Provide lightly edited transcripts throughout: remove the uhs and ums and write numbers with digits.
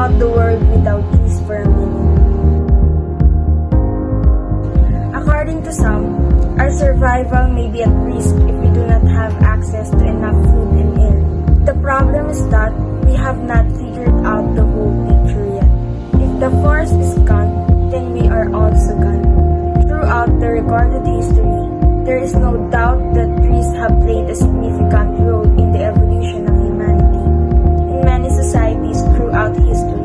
thought the world without trees for a minute. According to some, our survival may be at risk if we do not have access to enough food and air. The problem is that we have not figured out the whole picture yet. If the forest is gone, then we are also gone. Throughout the recorded history, there is no doubt that trees have played a significant role in the evolution of humanity. In many societies throughout history,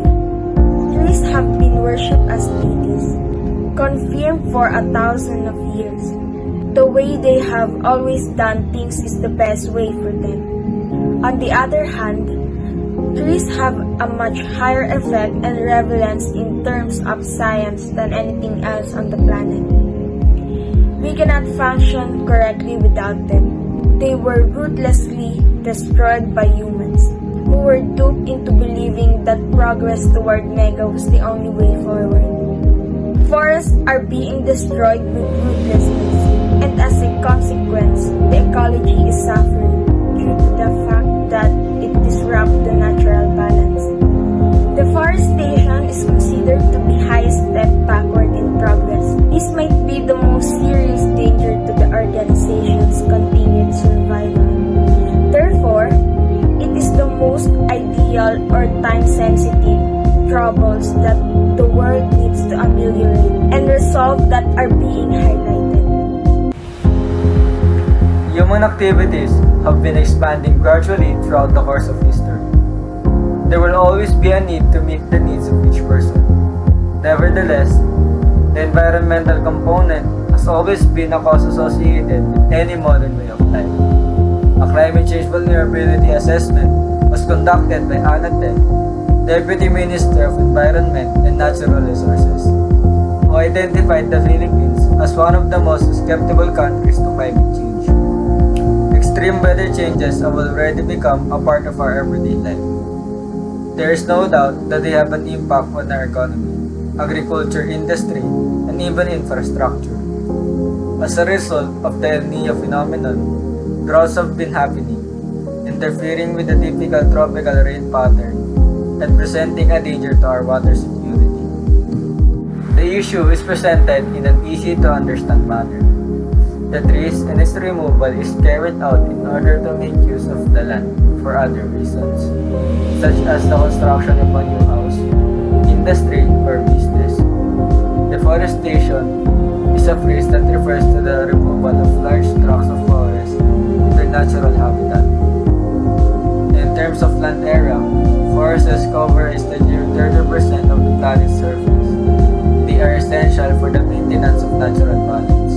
trees have been worshipped as deities, confirmed for 1,000 of years. The way they have always done things is the best way for them. On the other hand, trees have a much higher effect and relevance in terms of science than anything else on the planet. We cannot function correctly without them. They were ruthlessly destroyed by humans, who were duped into believing that progress toward mega was the only way forward. Forests are being destroyed with ruthlessness, and as a consequence, the ecology is suffering due to the fact that it disrupts the natural balance. Deforestation is considered to be highest step backward in progress. This might be the most serious danger to the organization's continued survival. Therefore, it is the most ideal or time-sensitive troubles that the world needs to ameliorate and resolve that are being highlighted. Human activities have been expanding gradually throughout the course of history. There will always be a need to meet the needs of each person. Nevertheless, the environmental component has always been a cause associated with any modern way of life. A climate change vulnerability assessment was conducted by Anna Ten, Deputy Minister of Environment and Natural Resources, who identified the Philippines as one of the most susceptible countries to climate change. Extreme weather changes have already become a part of our everyday life. There is no doubt that they have an impact on our economy, agriculture industry, and even infrastructure. As a result of the El Niño phenomenon, droughts have been happening, interfering with the typical tropical rain pattern and presenting a danger to our water security. The issue is presented in an easy-to-understand manner. The trees and its removal is carried out in order to make use of the land for other reasons, such as the construction of a new house, industry, or business. Deforestation is a phrase that refers to the removal of large tracts of forest from their natural habitat. In terms of land area, forests cover a steady 30% of the planet's surface. They are essential for the maintenance of natural balance.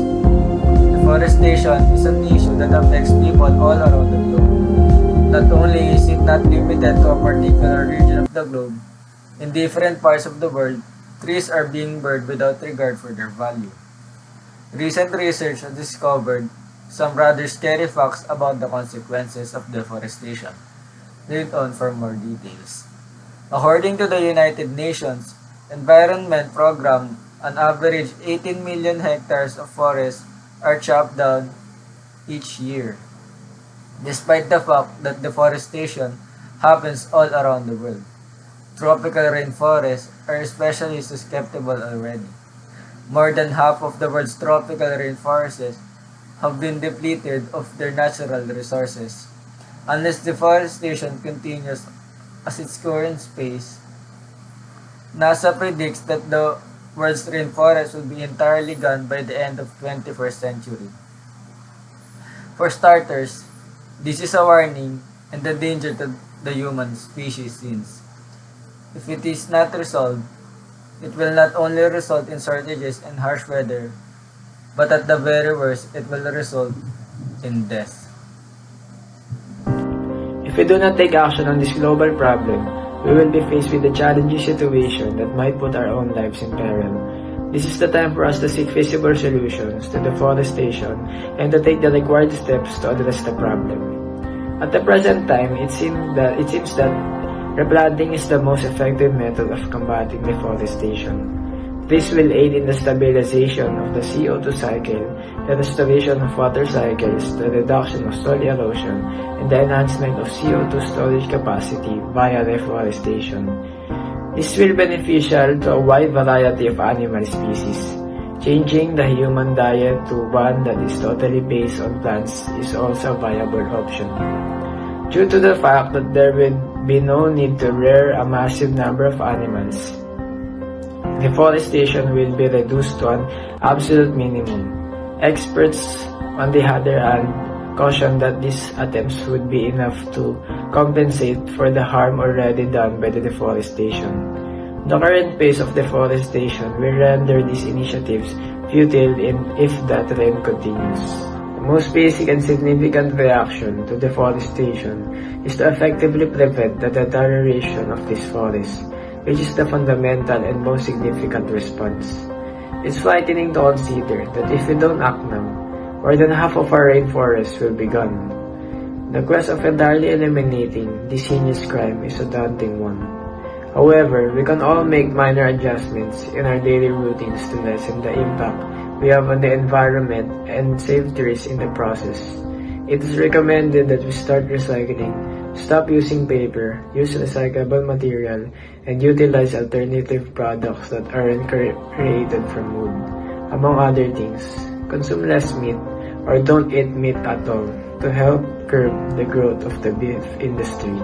Deforestation is an issue that affects people all around the globe. Not only is it not limited to a particular region of the globe, in different parts of the world, trees are being burned without regard for their value. Recent research has discovered some rather scary facts about the consequences of deforestation. Read on for more details. According to the United Nations Environment Program, an average 18 million hectares of forests are chopped down each year, despite the fact that deforestation happens all around the world. Tropical rainforests are especially susceptible already. More than half of the world's tropical rainforests have been depleted of their natural resources. Unless deforestation continues at its current pace, NASA predicts that the world's rainforest will be entirely gone by the end of 21st century. For starters, this is a warning and a danger to the human species since, if it is not resolved, it will not only result in shortages and harsh weather, but at the very worst, it will result in death. If we do not take action on this global problem, we will be faced with a challenging situation that might put our own lives in peril. This is the time for us to seek feasible solutions to deforestation and to take the required steps to address the problem. At the present time, it seems that replanting is the most effective method of combating deforestation. This will aid in the stabilization of the CO2 cycle, the restoration of water cycles, the reduction of soil erosion, and the enhancement of CO2 storage capacity via reforestation. This will be beneficial to a wide variety of animal species. Changing the human diet to one that is totally based on plants is also a viable option. Due to the fact that there will be no need to rear a massive number of animals, deforestation will be reduced to an absolute minimum. Experts, on the other hand, caution that these attempts would be enough to compensate for the harm already done by the deforestation. The current pace of deforestation will render these initiatives futile if that trend continues. The most basic and significant reaction to deforestation is to effectively prevent the deterioration of these forests, which is the fundamental and most significant response. It's frightening to consider that if we don't act now, more than half of our rainforests will be gone. The quest of entirely eliminating this heinous crime is a daunting one. However, we can all make minor adjustments in our daily routines to lessen the impact we have on the environment and save trees in the process. It is recommended that we start recycling, stop using paper, use recyclable material, and utilize alternative products that aren't created from wood. Among other things, consume less meat or don't eat meat at all to help curb the growth of the beef industry.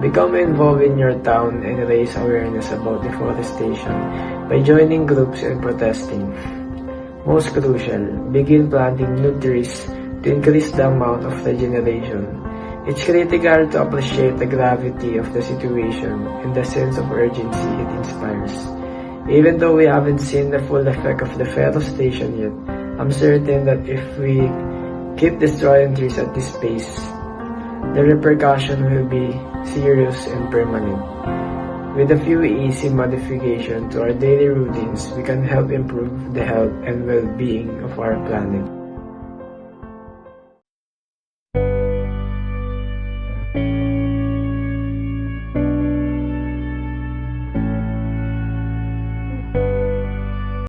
Become involved in your town and raise awareness about deforestation by joining groups and protesting. Most crucial, begin planting new trees to increase the amount of regeneration. It's critical to appreciate the gravity of the situation and the sense of urgency it inspires. Even though we haven't seen the full effect of deforestation yet, I'm certain that if we keep destroying trees at this pace, the repercussion will be serious and permanent. With a few easy modifications to our daily routines, we can help improve the health and well-being of our planet.